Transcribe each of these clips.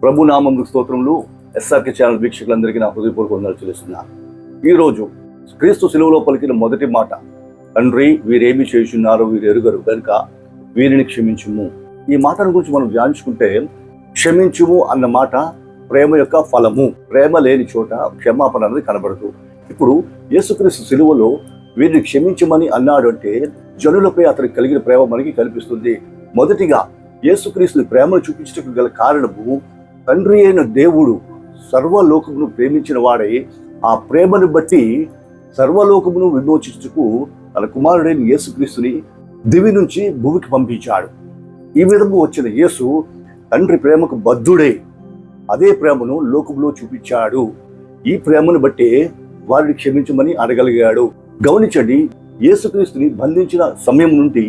ప్రభునామముకు స్తోత్రములు. SRK channel వీక్షకులందరికీ నా హృదయపూర్వక వందనాలు చెల్లిస్తున్నాను. ఈరోజు క్రీస్తు శిలువలో పలికిన మొదటి మాట, తండ్రి వీరేమి చేయుచున్నారో వీరు ఎరుగరు కనుక వీరిని క్షమించుము. ఈ మాటను గురించి మనం ధ్యానించుకుంటే, క్షమించుము అన్న మాట ప్రేమ యొక్క ఫలము. ప్రేమ లేని చోట క్షమాపణ అనేది కనబడదు. ఇప్పుడు యేసుక్రీస్తు శిలువలో వీరిని క్షమించమని అన్నాడు అంటే జనులపై అతనికి కలిగిన ప్రేమ మనకి కనిపిస్తుంది. మొదటిగా యేసుక్రీస్తు ప్రేమను చూపించడానికి గల కారణము, తండ్రి అయిన దేవుడు సర్వలోకమును ప్రేమించిన వాడై ఆ ప్రేమను బట్టి సర్వలోకమును విమోచించుటకు తన కుమారుడైన యేసుక్రీస్తుని దివి నుంచి భూమికి పంపించాడు. ఈ విధంగా వచ్చిన యేసు తండ్రి ప్రేమకు బద్ధుడై అదే ప్రేమను లోకంలో చూపించాడు. ఈ ప్రేమను బట్టే వారిని క్షమించమని అడగలిగాడు. గమనించండి, యేసుక్రీస్తుని బంధించిన సమయం నుండి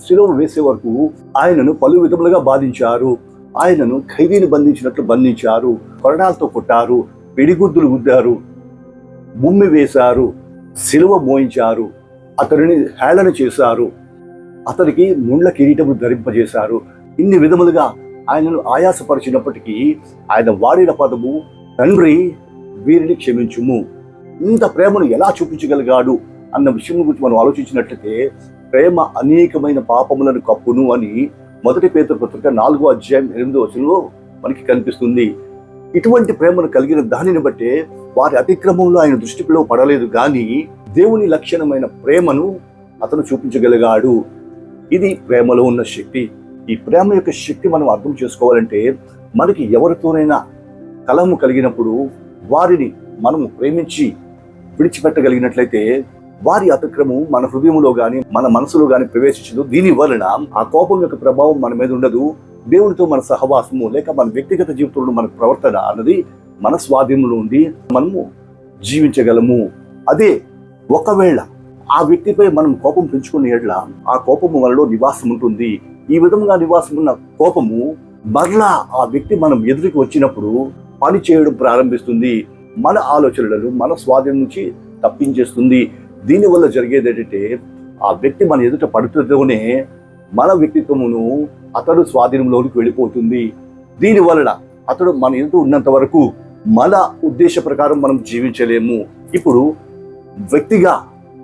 శిలువ వేసే వరకు ఆయనను పలు విధములుగా బాధించారు. ఆయనను ఖైదీని బంధించినట్లు బంధించారు, కొరడాలతో కొట్టారు, పిడిగుద్దులు గుద్దారు, ముమ్మి వేశారు, శిలువ మోయించారు, అతనిని హేళన చేశారు, అతనికి ముండ్ల కిరీటము ధరింపజేశారు. ఇన్ని విధములుగా ఆయనను ఆయాసపరిచినప్పటికీ ఆయన వాడిన పదము, తండ్రి వీరిని క్షమించుము. ఇంత ప్రేమను ఎలా చూపించగలిగాడు అన్న విషయం గురించి మనం ఆలోచించినట్లయితే, ప్రేమ అనేకమైన పాపములను కప్పును అని 1 పేతురు పత్రిక 4వ అధ్యాయం 8వ వచనంలో మనకి కనిపిస్తుంది. ఇటువంటి ప్రేమను కలిగిన దానిని బట్టే వారి అతిక్రమంలో ఆయన దృష్టిలో పడలేదు, కానీ దేవుని లక్షణమైన ప్రేమను అతను చూపించగలిగాడు. ఇది ప్రేమలో ఉన్న శక్తి. ఈ ప్రేమ యొక్క శక్తి మనం అర్థం చేసుకోవాలంటే, మనకి ఎవరితోనైనా కలహము కలిగినప్పుడు వారిని మనము ప్రేమించి విడిచిపెట్టగలిగినట్లయితే వారి అతిక్రమం మన హృదయంలో గాని మన మనసులో గాని ప్రవేశించదు. దీని వలన ఆ కోపం యొక్క ప్రభావం మన మీద ఉండదు. దేవునితో మన సహవాసము లేక మన వ్యక్తిగత జీవితంలో మన ప్రవర్తన అన్నది మన స్వాధీనంలో ఉండి మనము జీవించగలము. అదే ఒకవేళ ఆ వ్యక్తిపై మనం కోపం పెంచుకునే ఎడల ఆ కోపము మనలో నివాసం ఉంటుంది. ఈ విధంగా నివాసం ఉన్న కోపము మరలా ఆ వ్యక్తి మనం ఎదురుకి వచ్చినప్పుడు పని చేయడం ప్రారంభిస్తుంది. మన ఆలోచనలను మన స్వాధీనం నుంచి తప్పించేస్తుంది. దీనివల్ల జరిగేది ఏంటంటే, ఆ వ్యక్తి మన ఎదుట పడుతుందోనే మన వ్యక్తిత్వమును అతడు స్వాధీనంలోకి వెళ్ళిపోతుంది. దీని వలన అతడు మన ఎదుట ఉన్నంత వరకు మన ఉద్దేశ ప్రకారం మనం జీవించలేము. ఇప్పుడు వ్యక్తిగా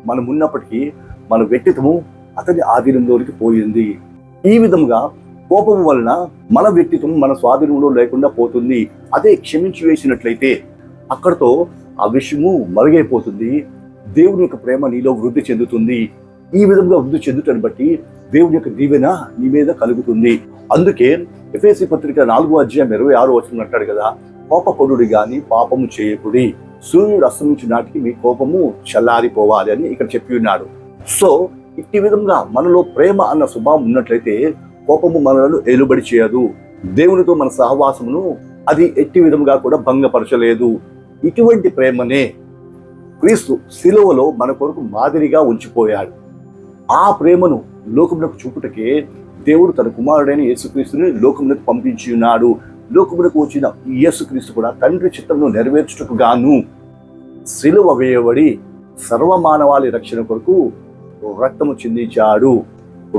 మనం ఉన్నప్పటికీ మన వ్యక్తిత్వము అతని ఆధీనంలోకి పోయింది. ఈ విధంగా కోపం వలన మన వ్యక్తిత్వం మన స్వాధీనంలో లేకుండా పోతుంది. అదే క్షమించి వేసినట్లయితే అక్కడితో ఆ విషయము మరుగైపోతుంది. దేవుని యొక్క ప్రేమ నీలో వృద్ధి చెందుతుంది. ఈ విధంగా వృద్ధి చెందుటని బట్టి దేవుని యొక్క దీవెన నీ మీద కలుగుతుంది. అందుకే ఎఫెసీ పత్రిక 4వ అధ్యాయం 26వ వచనం అంటాడు కదా, కోపపడుడి గాని పాపము చేయకుడి, సూర్యుడు అస్తమించు నాటికి మీ కోపము చల్లారిపోవాలి అని ఇక్కడ చెప్పి ఉన్నాడు. సో ఇట్టి విధంగా మనలో ప్రేమ అన్న స్వభావం ఉన్నట్లయితే కోపము మనలను ఏలుబడి చేయదు. దేవునితో మన సహవాసమును అది ఎట్టి విధంగా కూడా భంగపరచలేదు. ఇటువంటి ప్రేమనే క్రీస్తు శిలువలో మన కొరకు మాదిరిగా ఉంచిపోయాడు. ఆ ప్రేమను లోకమునకు చూపుటకే దేవుడు తన కుమారుడైన యేసుక్రీస్తుని లోకమునకు పంపించి ఉన్నాడు. లోకమునకు వచ్చిన యేసుక్రీస్తు కూడా తండ్రి చిత్తమును నెరవేర్చుటకు గాను శిలువ వేయబడి సర్వమానవాళి రక్షణ కొరకు రక్తము చిందించాడు.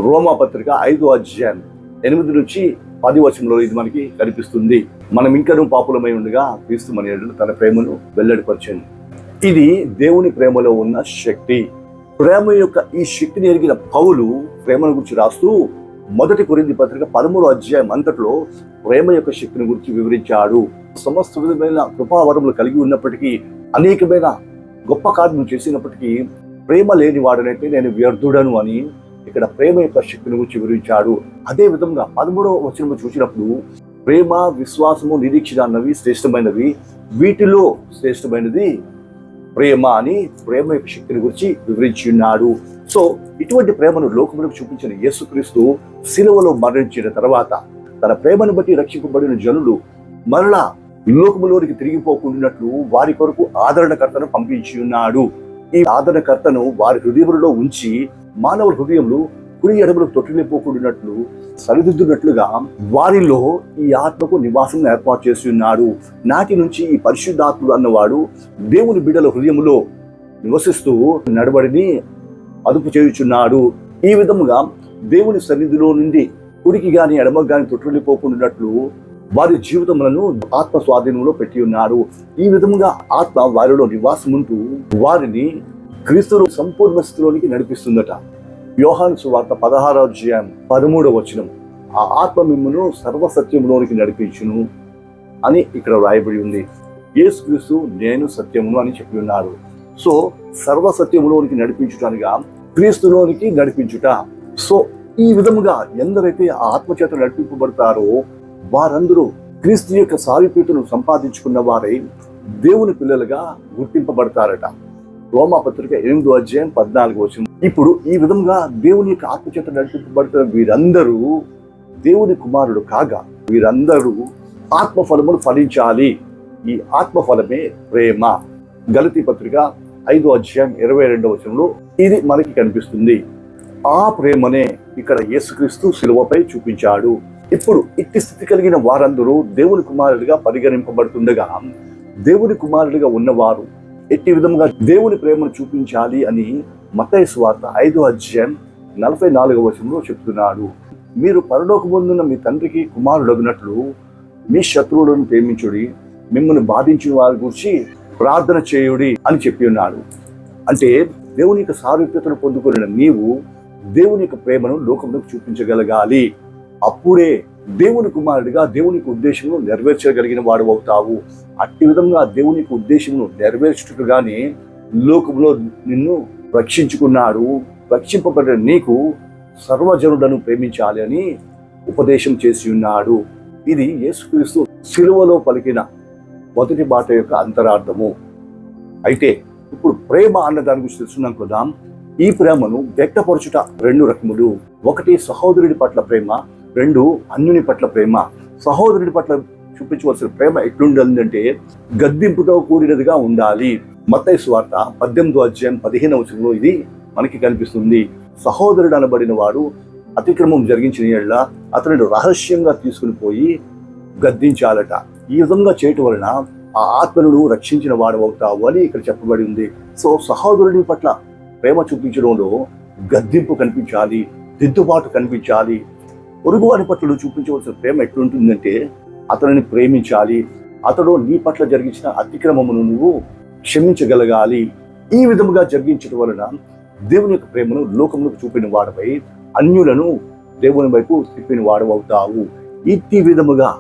రోమా పత్రిక 5వ అధ్యాయం 8 నుంచి 10 వచనంలో ఇది మనకి కనిపిస్తుంది. మనం ఇంకనూ పాపులమై ఉండగా క్రీస్తు మన యందు తన ప్రేమను వెల్లడిపరచండి. ఇది దేవుని ప్రేమలో ఉన్న శక్తి. ప్రేమ యొక్క ఈ శక్తిని ఎరిగిన పౌలు ప్రేమను గురించి రాస్తూ 1 కొరింథీ పత్రిక 13వ అధ్యాయం అంతట్లో ప్రేమ యొక్క శక్తిని గురించి వివరించాడు. సమస్త విధమైన కృపావరములు కలిగి ఉన్నప్పటికీ, అనేకమైన గొప్ప కార్యములు చేసినప్పటికీ ప్రేమ లేని వాడనైతే నేను వ్యర్థుడను అని ఇక్కడ ప్రేమ యొక్క శక్తిని గురించి వివరించాడు. అదే విధంగా 13వ వచనము చూసినప్పుడు, ప్రేమ, విశ్వాసము, నిరీక్షణ అన్నవి శ్రేష్టమైనవి, వీటిలో శ్రేష్టమైనది ప్రేమ అని ప్రేమ యొక్క శక్తిని గురించి వివరించి ఉన్నాడు. సో ఇటువంటి ప్రేమను లోకములకు చూపించిన యేసుక్రీస్తు శిలువలో మరణించిన తర్వాత తన ప్రేమను బట్టి రక్షింపబడిన జనులు మరలా లోకములోనికి తిరిగిపోకుండాట్లు వారి కొరకు ఆదరణకర్తను పంపించి ఉన్నాడు. ఈ ఆదరణకర్తను వారి హృదయంలో ఉంచి మానవ హృదయంలో కుడి ఎడమలకు తొట్టిల్లిపోకుండాట్లు సరిదిద్దునట్లుగా వారిలో ఈ ఆత్మకు నివాసం ఏర్పాటు చేసి ఉన్నాడు. నాటి నుంచి ఈ పరిశుద్ధాత్ముడు అన్నవాడు దేవుని బిడ్డల హృదయంలో నివసిస్తూ నడబడిని అదుపు చేయుచున్నాడు. ఈ విధముగా దేవుని సన్నిధిలో నుండి కుడికి గాని ఎడమకు గాని తొట్టిల్లిపోకుండాట్లు వారి జీవితములను ఆత్మ స్వాధీనంలో పెట్టి ఉన్నాడు. ఈ విధముగా ఆత్మ వారిలో నివాసం ఉంటూ వారిని క్రీస్తులో సంపూర్ణ స్థితిలోనికి నడిపిస్తుందట. యోహాను సువార్త 16:13 ఆ ఆత్మ మిమ్మును సర్వసత్యంలోనికి నడిపించును అని ఇక్కడ వ్రాయబడి ఉంది. యేసుక్రీస్తు నేను సత్యమును అని చెప్పి ఉన్నారు. సో సర్వసత్యములోనికి నడిపించుటనగా క్రీస్తులోనికి నడిపించుట. సో ఈ విధముగా ఎందరైతే ఆ ఆత్మచేత నడిపింపబడతారో వారందరూ క్రీస్తు యొక్క సారూప్యతను సంపాదించుకున్న వారై దేవుని పిల్లలుగా గుర్తింపబడతారట. రోమాపత్రిక 8:14. ఇప్పుడు ఈ విధంగా దేవుని యొక్క ఆత్మచేత నడిపింపబడుతున్న వీరందరూ దేవుని కుమారుడు కాగా వీరందరూ ఆత్మఫలములు ఫలించాలి. ఈ ఆత్మఫలమే ప్రేమ. గలతీ పత్రిక 5:22 ఇది మనకి కనిపిస్తుంది. ఆ ప్రేమనే ఇక్కడ యేసుక్రీస్తు శిలువపై చూపించాడు. ఇప్పుడు ఇట్టి స్థితి కలిగిన వారందరూ దేవుని కుమారుడిగా పరిగణింపబడుతుండగా దేవుని కుమారుడిగా ఉన్నవారు ఎట్టి విధంగా దేవుని ప్రేమను చూపించాలి అని మత్తయి సువార్త 5:44 చెప్తున్నాడు. మీరు పరలోకమందున్న మీ తండ్రికి కుమారుడగినట్లు మీ శత్రువులను ప్రేమించుడి, మిమ్మల్ని బాధించిన వారి గురించి ప్రార్థన చేయుడి అని చెప్పి ఉన్నాడు. అంటే దేవుని యొక్క సారూప్యతను పొందుకున్న నీవు దేవుని యొక్క ప్రేమను లోకంలోకి చూపించగలగాలి. అప్పుడే దేవుని కుమారుడిగా దేవుని యొక్క ఉద్దేశమును నెరవేర్చగలిగిన వాడు అవుతావు. అట్టి విధంగా దేవుని యొక్క ఉద్దేశమును నెరవేర్చుటగానే లోకంలో నిన్ను రక్షించుకున్నాడు. రక్షింపబడిన నీకు సర్వజనులను ప్రేమించాలి అని ఉపదేశం చేసి ఉన్నాడు. ఇది యేసుక్రీస్తు శిలువలో పలికిన మొదటి మాట యొక్క అంతరార్థము. అయితే ఇప్పుడు ప్రేమ అన్న దాని గురించి తెలుసుకున్నాం కదా. ఈ ప్రేమను వ్యక్తపరచుట 2 రకములు. ఒకటి సహోదరుడి పట్ల ప్రేమ, 2 అన్యుని పట్ల ప్రేమ. సహోదరుడి పట్ల చూపించవలసిన ప్రేమ ఎట్లుండాలంటే గద్దింపుతో కూడినదిగా ఉండాలి. మత్తయి సువార్త 18:15 ఇది మనకి కనిపిస్తుంది. సహోదరుడు అనబడిన వాడు అతిక్రమం జరిగించిన యెడల అతనిని రహస్యంగా తీసుకుని పోయి గద్దించాలట. ఈ విధంగా చేయటం వలన ఆ ఆత్మను రక్షించిన వాడు అవుతావు అని ఇక్కడ చెప్పబడి ఉంది. సో సహోదరుడి పట్ల ప్రేమ చూపించడంలో గద్దింపు కనిపించాలి, దిద్దుబాటు కనిపించాలి. పొరుగువారి పట్ల చూపించవలసిన ప్రేమ ఎట్లుంటుందంటే అతనిని ప్రేమించాలి. అతడు నీ పట్ల జరిగించిన అతిక్రమమును నువ్వు క్షమించగలగాలి. ఈ విధముగా జరిగించడం వలన దేవుని యొక్క ప్రేమను లోకములకు చూపిన వాడపై అన్యులను దేవుని వైపు తిప్పిన వాడు అవుతావు. ఇట్టి విధముగా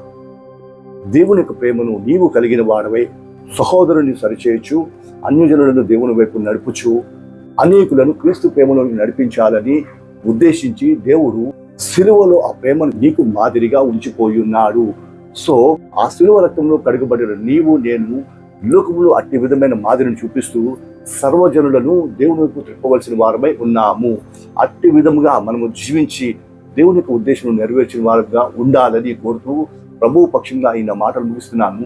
దేవుని యొక్క ప్రేమను నీవు కలిగిన వాడవై సహోదరుని సరిచేయచ్చు, అన్యజనులను దేవుని వైపు నడుపుచు అనేకులను క్రీస్తు ప్రేమలో నడిపించాలని ఉద్దేశించి దేవుడు శిలువలో ఆ ప్రేమను నీకు మాదిరిగా ఉంచిపోయి ఉన్నాడు. సో ఆ శిలువ రక్తంలో కడుగబడిన నీవు నేను లోకములో అట్టి విధమైన మాదిరిని చూపిస్తూ సర్వజనులను దేవుని వైపు తిప్పవలసిన వారమై ఉన్నాము. అట్టి విధముగా మనము జీవించి దేవుని యొక్క ఉద్దేశం నెరవేర్చిన వారుగా ఉండాలని కోరుతూ ప్రభువు పక్షంగా ఆయన మాటలు ముగిస్తున్నాను.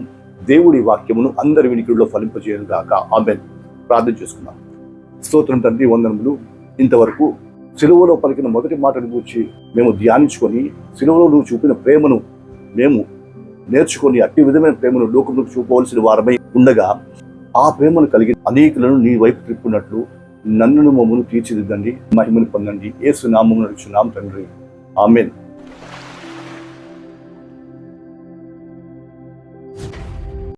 దేవుడి వాక్యమును అందరి వినికిడిలో ఫలింపజేయను గాక. ఆమేన్. ప్రార్థన చేసుకున్నాం. స్తోత్రం తండ్రి, వందనములు. ఇంతవరకు సిలువలో పలికిన మొదటి మాటను గురించి మేము ధ్యానించుకొని సిలువలో నువ్వు చూపిన ప్రేమను మేము నేర్చుకొని అట్టి విధమైన ప్రేమను లోకంలోకి చూపవలసిన వారమై ఉండగా ఆ ప్రేమను కలిగి అనేకులను నీ వైపు తిప్పున్నట్లు నన్ను మమ్మను తీర్చిదిద్దండి, మహిమను పొందండి. యేసు నామమున అడుగుచున్నాం తండ్రి. ఆమేన్.